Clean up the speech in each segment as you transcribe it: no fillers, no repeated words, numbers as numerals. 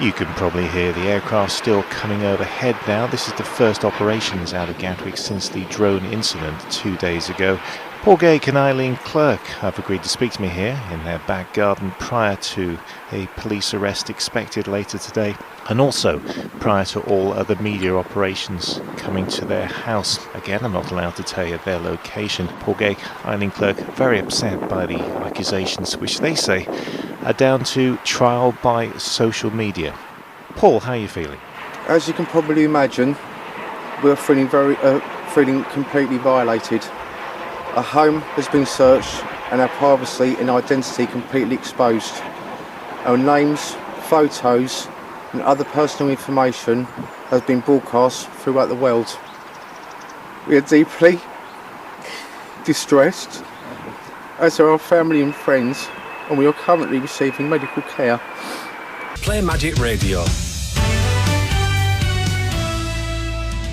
You can probably hear the aircraft still coming overhead now. This is the first operations out of Gatwick since the drone incident 2 days ago. Paul Gake and Eileen Clerk have agreed to speak to me here in their back garden prior to a police arrest expected later today, and also prior to all other media operations coming to their house. Again, I'm not allowed to tell you their location. Paul Gake, Eileen Clerk, very upset by the accusations, which they say are down to trial by social media. Paul, how are you feeling? As you can probably imagine, we're feeling completely violated. Our home has been searched and our privacy and identity completely exposed. Our names, photos and other personal information has been broadcast throughout the world. We are deeply distressed, as are our family and friends, and we are currently receiving medical care. Play Magic Radio.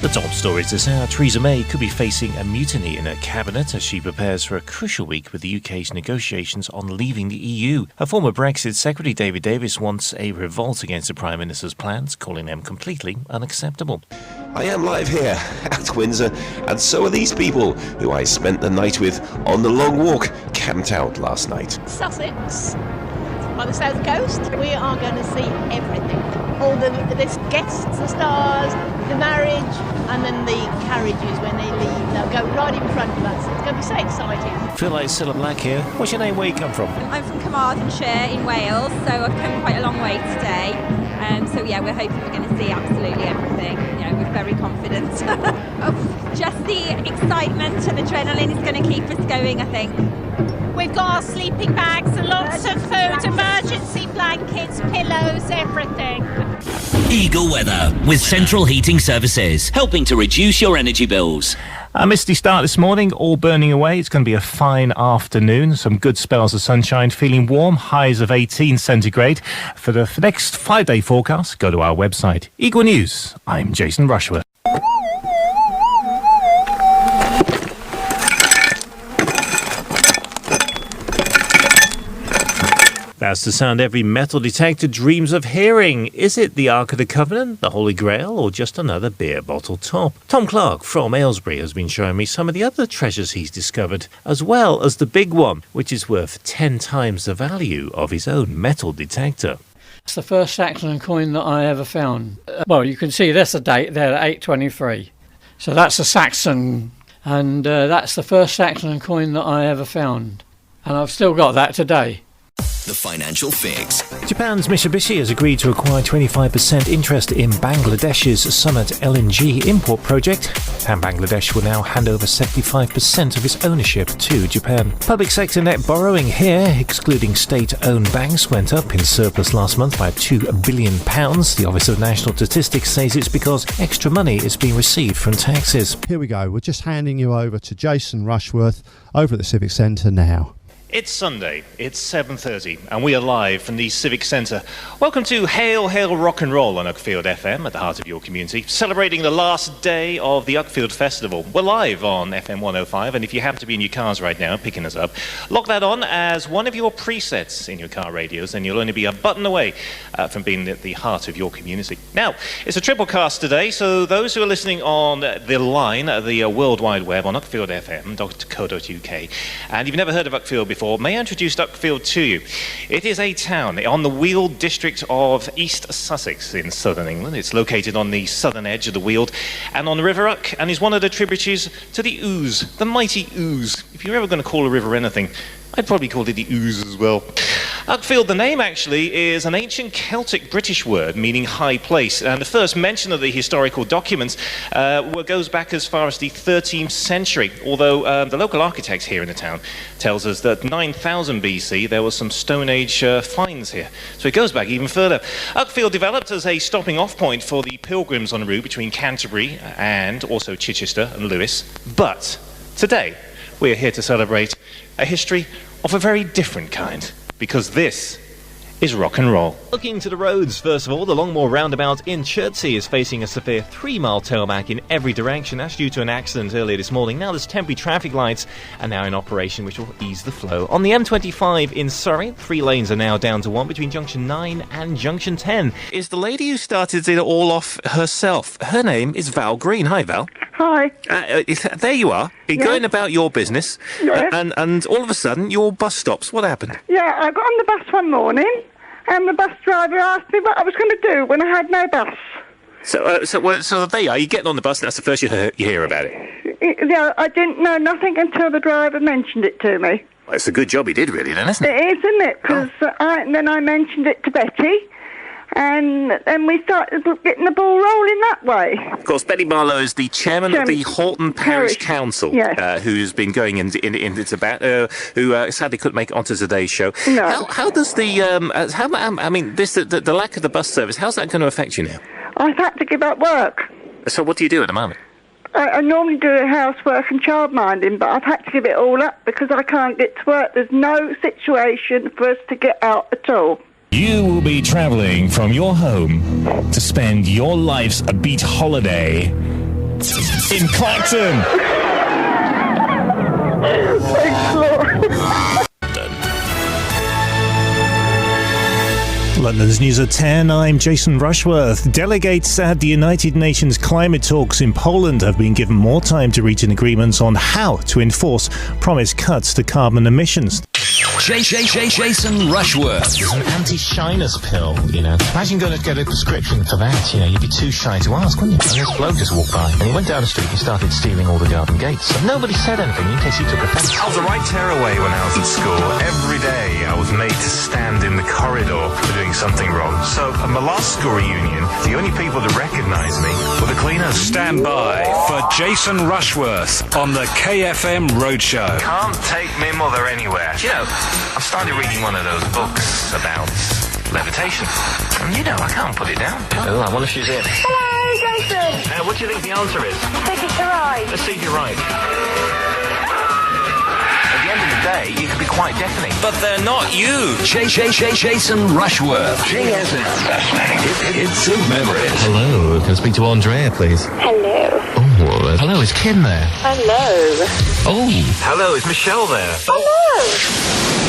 The top stories this hour: Theresa May could be facing a mutiny in her cabinet as she prepares for a crucial week with the UK's negotiations on leaving the EU. Her former Brexit Secretary David Davis wants a revolt against the Prime Minister's plans, calling them completely unacceptable. I am live here at Windsor, and so are these people who I spent the night with on the long walk camped out last night. Sussex, on the south coast, we are going to see everything. All the guests, the stars, the marriage, and then the carriages when they leave. They'll go right in front of us. It's going to be so exciting. Feel like Cilla Black here. What's your name? Where you come from? I'm from Carmarthenshire in Wales, so I've come quite a long way today. So yeah, we're hoping we're going to see absolutely everything. You know, we're very confident. Just the excitement and adrenaline is going to keep us going, I think. We've got our sleeping bags, lots of food, emergency blankets, pillows, everything. Eagle Weather with Central Heating Services, helping to reduce your energy bills. A misty start this morning, all burning away. It's going to be a fine afternoon. Some good spells of sunshine, feeling warm, highs of 18 centigrade. For the next 5-day forecast, go to our website. Eagle News, I'm Jason Rushworth. That's the sound every metal detector dreams of hearing. Is it the Ark of the Covenant, the Holy Grail, or just another beer bottle top? Tom Clark from Aylesbury has been showing me some of the other treasures he's discovered, as well as the big one, which is worth 10 times the value of his own metal detector. It's the first Saxon coin that I ever found. Well, you can see there's a date there at 823. So that's a Saxon, and that's the first Saxon coin that I ever found. And I've still got that today. The Financial Fix. Japan's Mitsubishi has agreed to acquire 25% interest in Bangladesh's Summit LNG import project, and Bangladesh will now hand over 75% of its ownership to Japan. Public sector net borrowing here, excluding state-owned banks, went up in surplus last month by £2 billion. The Office of National Statistics says it's because extra money is being received from taxes. Here we go. We're just handing you over to Jason Rushworth over at the Civic Centre now. It's Sunday, it's 7:30, and we are live from the Civic Centre. Welcome to Hail, Hail Rock and Roll on Uckfield FM at the heart of your community, celebrating the last day of the Uckfield Festival. We're live on FM 105, and if you happen to be in your cars right now picking us up, lock that on as one of your presets in your car radios, and you'll only be a button away from being at the heart of your community. Now, it's a triple cast today, so those who are listening on the line, the World Wide Web on uckfieldfm.co.uk, and you've never heard of Uckfield before, may I introduce Uckfield to you. It is a town on the Weald district of East Sussex in southern England. It's located on the southern edge of the Weald and on the River Uck, and is one of the tributaries to the Ouse, the mighty Ouse. If you're ever going to call a river anything, I'd probably call it the Ouse as well. Uckfield, the name actually, is an ancient Celtic British word meaning high place, and the first mention of the historical documents goes back as far as the 13th century, although the local architect here in the town tells us that 9000 BC there was some Stone Age finds here, so it goes back even further. Uckfield developed as a stopping off point for the pilgrims on the route between Canterbury and also Chichester and Lewes, but today we're here to celebrate a history of a very different kind, because this is rock and roll. Looking to the roads, first of all, the Longmoor roundabout in Chertsey is facing a severe 3-mile tailback in every direction. That's due to an accident earlier this morning. Now there's temporary traffic lights are now in operation, which will ease the flow. On the M25 in Surrey, 3 lanes are now down to 1 between junction 9 and junction 10. Is the lady who started it all off herself. Her name is Val Green. Hi, Val. Hi. There you are. You're going about your business, Yes. and all of a sudden your bus stops. What happened? Yeah, I got on the bus one morning, and the bus driver asked me what I was going to do when I had no bus. So there you are. You're getting on the bus, and that's the first you hear about it. Yeah, I didn't know nothing until the driver mentioned it to me. Well, it's a good job he did, really, then, isn't it? It is, isn't it? Because then I mentioned it to Betty, and then we started getting the ball rolling that way. Of course, Betty Barlow is the chairman of the Horton Parish Council, yes. Who's been going into who sadly couldn't make it onto today's show. No. How does the the lack of the bus service? How's that going to affect you now? I've had to give up work. So what do you do at the moment? I normally do housework and childminding, but I've had to give it all up because I can't get to work. There's no situation for us to get out at all. You will be travelling from your home to spend your life's beach holiday in Clacton. Thanks, Lord. London's News at 10, I'm Jason Rushworth. Delegates at the United Nations climate talks in Poland have been given more time to reach an agreement on how to enforce promised cuts to carbon emissions. Jason Rushworth. There's an anti-shyness pill, you know. Imagine going to get a prescription for that, you know. You'd be too shy to ask, wouldn't you? And this bloke just walked by, and he went down the street and started stealing all the garden gates. And nobody said anything in case you took offence. I was a right tearaway when I was at school. Every day I was made to stand in the corridor for doing something wrong. So at my last school reunion, the only people that recognised me were the cleaners. Stand by for Jason Rushworth on the KFM Roadshow. Can't take me mother anywhere. Do you know, I've started reading one of those books about levitation. And you know, I can't put it down. Oh, I wonder if she's in. Hello, Jason. What do you think the answer is? I think it's you're right. Let's see if you're right. At the end of the day, you could be quite deafening. But they're not you. Jason Rushworth. It's in memory. Hello, can I speak to Andrea, please? Hello. Oh, hello, is Kim there? Hello. Oh. Hello, is Michelle there? Hello.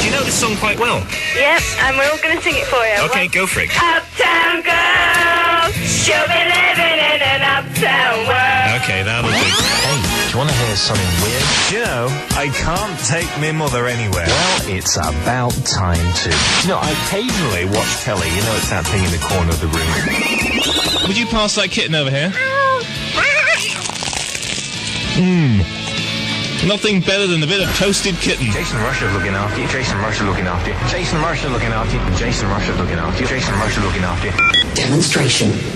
Do you know this song quite well? Yep, and we're all going to sing it for you. Okay, go for it. Uptown girl, she'll be living in an uptown world. Okay, that'll do. Hey, do you want to hear something weird? You know, I can't take me mother anywhere. Well, it's about time to. You know, I occasionally watch telly. You know, it's that thing in the corner of the room. Would you pass that kitten over here? Nothing better than a bit of toasted kitten. Jason Rusher looking after you. Jason Rusher looking after you. Jason Rusher looking after you. Jason Rusher looking after you. Jason Rusher looking after you. Demonstration.